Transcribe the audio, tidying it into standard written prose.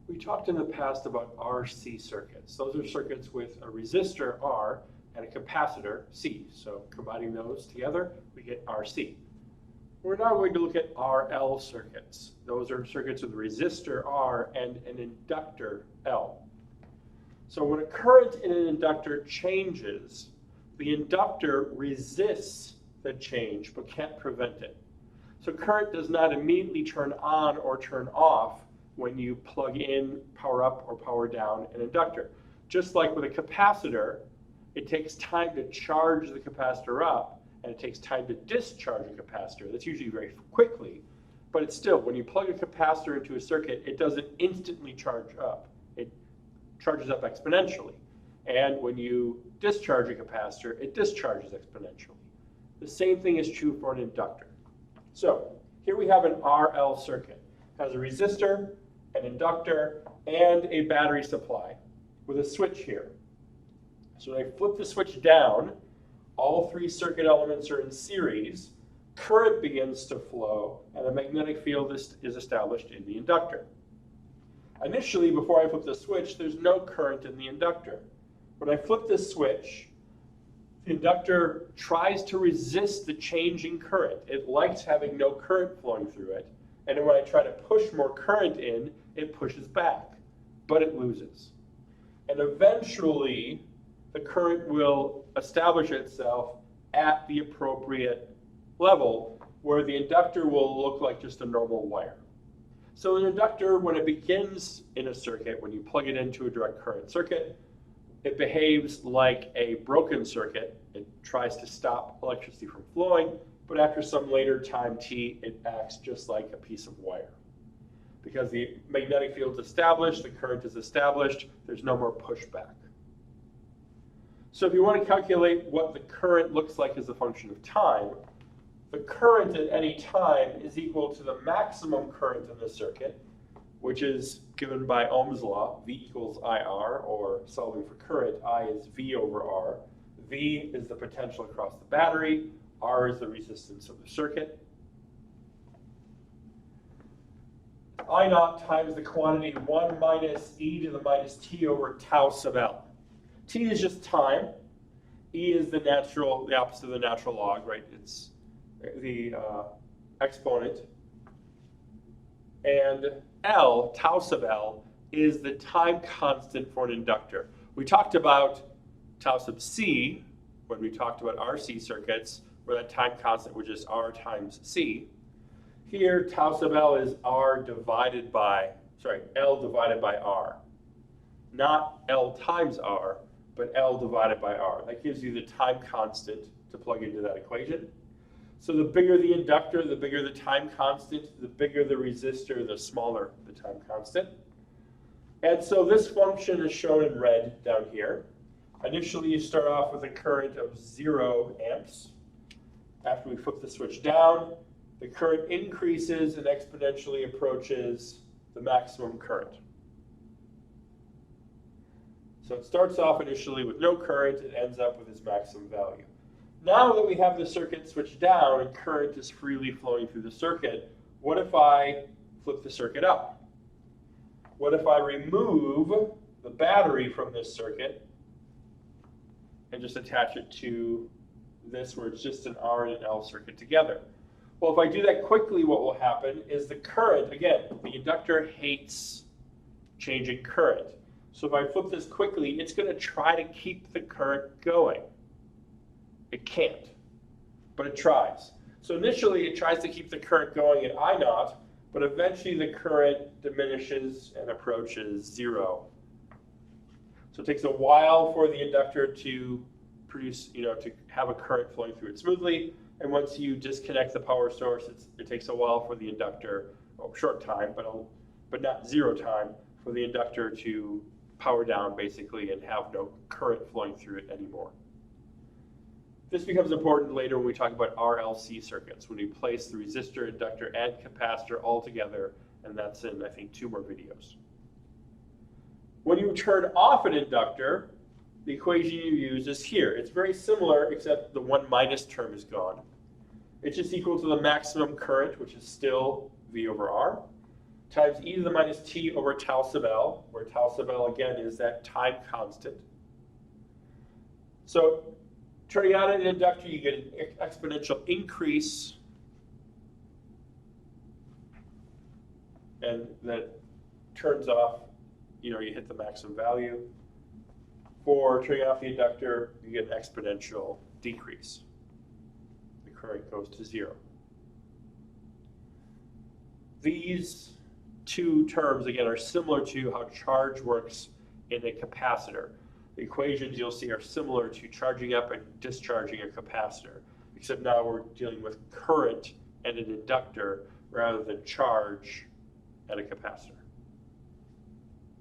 We talked in the past about RC circuits. Those are circuits with a resistor R and a capacitor C. So combining those together, we get RC. We're now going to look at RL circuits. Those are circuits with a resistor R and an inductor L. So when a current in an inductor changes, the inductor resists the change but can't prevent it. So current does not immediately turn on or turn off when you plug in, power up, or power down an inductor. Just like with a capacitor, it takes time to charge the capacitor up, and it takes time to discharge a capacitor. That's usually very quickly, but it's still, when you plug a capacitor into a circuit, it doesn't instantly charge up. It charges up exponentially. And when you discharge a capacitor, it discharges exponentially. The same thing is true for an inductor. So here we have an RL circuit. It has a resistor, an inductor, and a battery supply with a switch here. So when I flip the switch down, all three circuit elements are in series, current begins to flow, and a magnetic field is established in the inductor. Initially, before I flip the switch, there's no current in the inductor. When I flip this switch, the inductor tries to resist the change in current. It likes having no current flowing through it. And when I try to push more current in, it pushes back, but it loses. And eventually, the current will establish itself at the appropriate level where the inductor will look like just a normal wire. So an inductor, when it begins in a circuit, when you plug it into a direct current circuit, it behaves like a broken circuit. It tries to stop electricity from flowing, but after some later time t, it acts just like a piece of wire. Because the magnetic field is established, the current is established, there's no more pushback. So if you want to calculate what the current looks like as a function of time, the current at any time is equal to the maximum current in the circuit, which is given by Ohm's law, V equals IR, or solving for current, I is V over R. V is the potential across the battery, R is the resistance of the circuit. I naught times the quantity 1 minus e to the minus t over tau sub L. T is just time. E is the opposite of the natural log, right? It's the exponent. And L, tau sub L, is the time constant for an inductor. We talked about tau sub C when we talked about RC circuits, where that time constant was just R times C. Here, tau sub L is L divided by R. Not L times R, but L divided by R. That gives you the time constant to plug into that equation. So the bigger the inductor, the bigger the time constant, the bigger the resistor, the smaller the time constant. And so this function is shown in red down here. Initially, you start off with a current of 0 amps. After we flip the switch down, the current increases and exponentially approaches the maximum current. So it starts off initially with no current, it ends up with its maximum value. Now that we have the circuit switched down and current is freely flowing through the circuit, what if I flip the circuit up? What if I remove the battery from this circuit and just attach it to this where it's just an R and an L circuit together? Well, if I do that quickly, what will happen is the current, again, the inductor hates changing current. So if I flip this quickly, it's going to try to keep the current going. It can't, but it tries. So initially, it tries to keep the current going at I naught, but eventually the current diminishes and approaches 0. So it takes a while for the inductor to produce, to have a current flowing through it smoothly. And once you disconnect the power source, it takes a while for the inductor, short time, but not 0 time, for the inductor to power down basically and have no current flowing through it anymore. This becomes important later when we talk about RLC circuits, when we place the resistor, inductor, and capacitor all together, and that's in, I think, 2 more videos. When you turn off an inductor, the equation you use is here. It's very similar, except the 1 minus term is gone. It's just equal to the maximum current, which is still V over R, times e to the minus t over tau sub L, where tau sub L again is that time constant. So turning on an inductor, you get an exponential increase, and that turns off, you hit the maximum value. For turning off the inductor, you get an exponential decrease. The current goes to 0. These two terms, again, are similar to how charge works in a capacitor. The equations you'll see are similar to charging up and discharging a capacitor, except now we're dealing with current and an inductor rather than charge and a capacitor.